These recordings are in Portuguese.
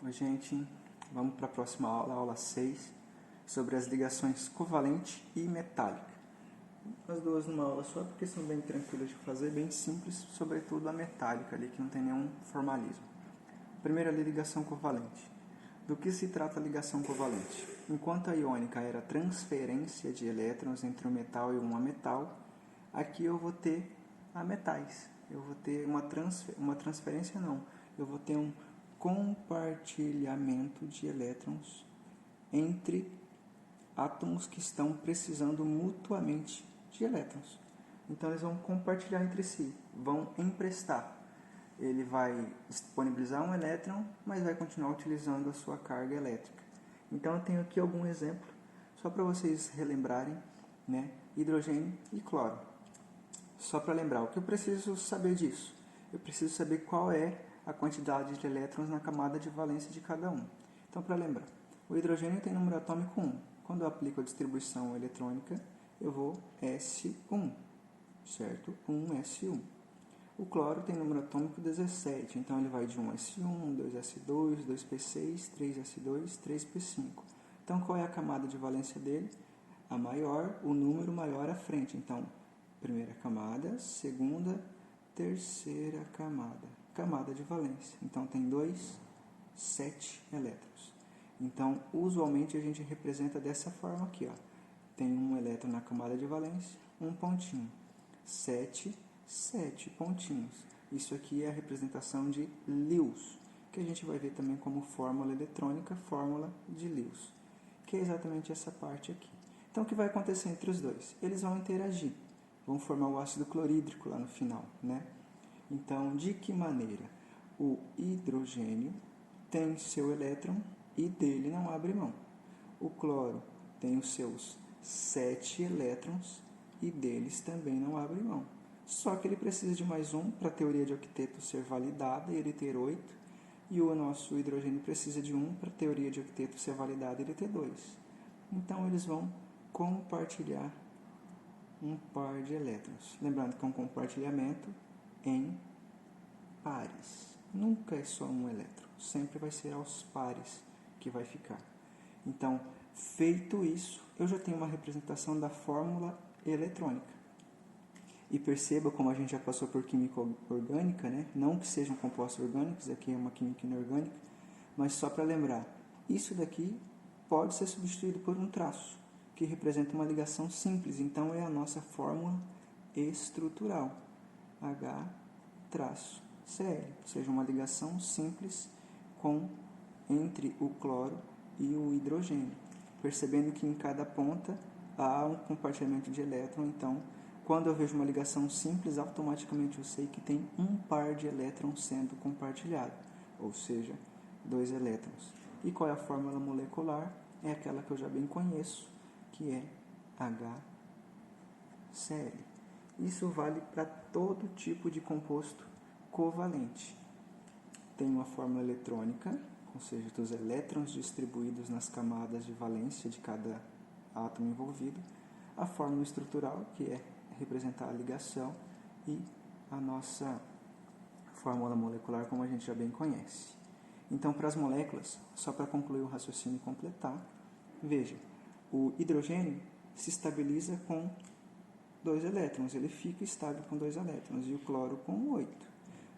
Oi, gente, vamos para a próxima aula, aula 6, sobre as ligações covalente e metálica. As duas numa aula só, porque são bem tranquilas de fazer, bem simples, sobretudo a metálica ali, que não tem nenhum formalismo. Primeiro, a ligação covalente. Do que se trata a ligação covalente? Enquanto a iônica era transferência de elétrons entre um metal e um ametal, aqui eu vou ter ametais. Eu vou ter uma transferência, não. Eu vou ter um compartilhamento de elétrons entre átomos que estão precisando mutuamente de elétrons. Então, eles vão compartilhar entre si, vão emprestar. Ele vai disponibilizar um elétron, mas vai continuar utilizando a sua carga elétrica. Então, eu tenho aqui algum exemplo, só para vocês relembrarem, né? Hidrogênio e cloro. Só para lembrar, o que eu preciso saber disso? Eu preciso saber qual é a quantidade de elétrons na camada de valência de cada um. Então, para lembrar, o hidrogênio tem número atômico 1. Quando eu aplico a distribuição eletrônica, eu vou S1, certo? 1S1. O cloro tem número atômico 17, então ele vai de 1S1, 2S2, 2P6, 3S2, 3P5. Então, qual é a camada de valência dele? A maior, o número maior à frente. Então, primeira camada, segunda, terceira camada de valência. Então, tem 7 elétrons. Então, usualmente a gente representa dessa forma aqui, ó. Tem um elétron na camada de valência, um pontinho. 7 pontinhos. Isso aqui é a representação de Lewis, que a gente vai ver também como fórmula eletrônica, fórmula de Lewis, que é exatamente essa parte aqui. Então, o que vai acontecer entre os dois? Eles vão interagir, vão formar o ácido clorídrico lá no final, né? Então, de que maneira? O hidrogênio tem seu elétron e dele não abre mão. O cloro tem os seus 7 elétrons e deles também não abre mão. Só que ele precisa de mais um para a teoria de octeto ser validada e ele ter 8. E o nosso hidrogênio precisa de 1 para a teoria de octeto ser validada e ele ter 2. Então, eles vão compartilhar um par de elétrons. Lembrando que é um compartilhamento em pares. Nunca é só um elétron. Sempre vai ser aos pares que vai ficar. Então, feito isso, eu já tenho uma representação da fórmula eletrônica. E perceba como a gente já passou por química orgânica, né? Não que sejam compostos orgânicos, aqui é uma química inorgânica, mas só para lembrar, isso daqui pode ser substituído por um traço, que representa uma ligação simples, então é a nossa fórmula estrutural, H-Cl, ou seja, uma ligação simples entre o cloro e o hidrogênio, percebendo que em cada ponta há um compartilhamento de elétron. Então, quando eu vejo uma ligação simples, automaticamente eu sei que tem um par de elétrons sendo compartilhado, ou seja, 2 elétrons. E qual é a fórmula molecular? É aquela que eu já bem conheço, que é HCl. Isso vale para todo tipo de composto covalente. Tem uma fórmula eletrônica, ou seja, dos elétrons distribuídos nas camadas de valência de cada átomo envolvido, a fórmula estrutural, que é representar a ligação, e a nossa fórmula molecular, como a gente já bem conhece. Então, para as moléculas, só para concluir o raciocínio e completar, veja, o hidrogênio se estabiliza com 2 elétrons, ele fica estável com 2 elétrons, e o cloro com 8.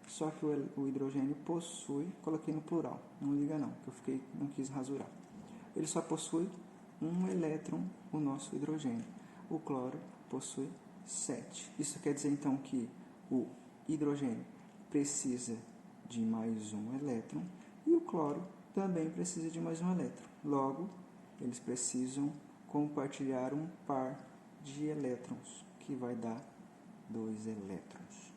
Só que o hidrogênio possui, coloquei no plural, não liga não, que não quis rasurar. Ele só possui 1 elétron, o nosso hidrogênio. O cloro possui 7. Isso quer dizer então que o hidrogênio precisa de mais um elétron e o cloro também precisa de mais um elétron. Logo, eles precisam compartilhar um par de elétrons, que vai dar 2 elétrons.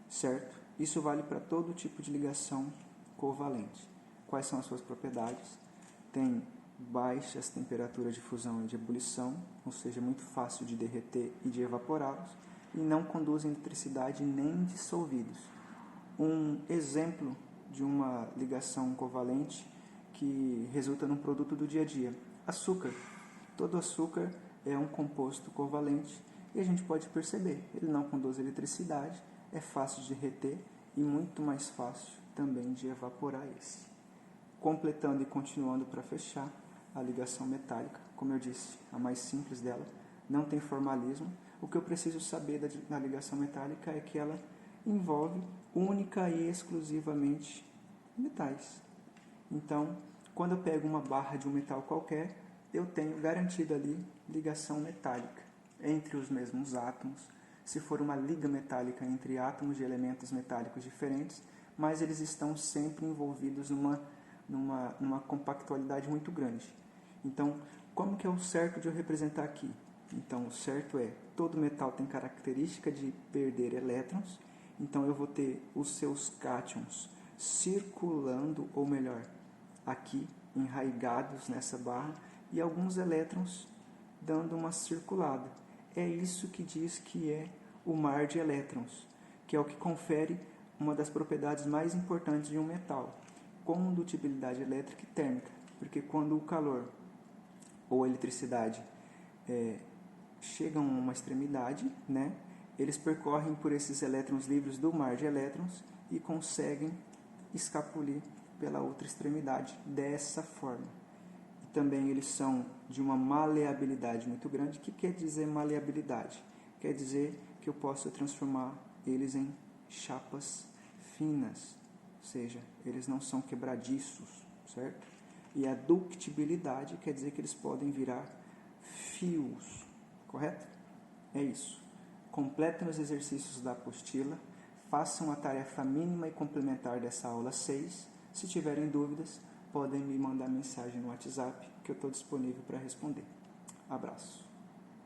Certo? Isso vale para todo tipo de ligação covalente. Quais são as suas propriedades? Tem baixas temperaturas de fusão e de ebulição, ou seja, muito fácil de derreter e de evaporá-los, e não conduzem eletricidade nem dissolvidos. Um exemplo de uma ligação covalente que resulta num produto do dia a dia: açúcar. Todo açúcar é um composto covalente e a gente pode perceber, ele não conduz eletricidade, é fácil de reter e muito mais fácil também de evaporar esse. Completando e continuando para fechar, a ligação metálica, como eu disse, a mais simples dela, não tem formalismo. O que eu preciso saber da ligação metálica é que ela envolve única e exclusivamente metais. Então, quando eu pego uma barra de um metal qualquer, eu tenho garantido ali ligação metálica entre os mesmos átomos. Se for uma liga metálica entre átomos de elementos metálicos diferentes, mas eles estão sempre envolvidos numa compactualidade muito grande. Então, como que é o certo de eu representar aqui? Então, o certo é, todo metal tem característica de perder elétrons, então eu vou ter os seus cátions circulando, ou melhor, aqui, enraigados nessa barra, e alguns elétrons dando uma circulada. É isso que diz que é o mar de elétrons, que é o que confere uma das propriedades mais importantes de um metal, condutibilidade elétrica e térmica, porque quando o calor ou a eletricidade chegam a uma extremidade, né, eles percorrem por esses elétrons livres do mar de elétrons e conseguem escapulir pela outra extremidade dessa forma. E também eles são de uma maleabilidade muito grande. O que quer dizer maleabilidade? Quer dizer que eu posso transformar eles em chapas finas, ou seja, eles não são quebradiços, certo? E a ductibilidade quer dizer que eles podem virar fios, correto? É isso. Completem os exercícios da apostila, façam a tarefa mínima e complementar dessa aula 6. Se tiverem dúvidas, podem me mandar mensagem no WhatsApp, que eu estou disponível para responder. Abraço.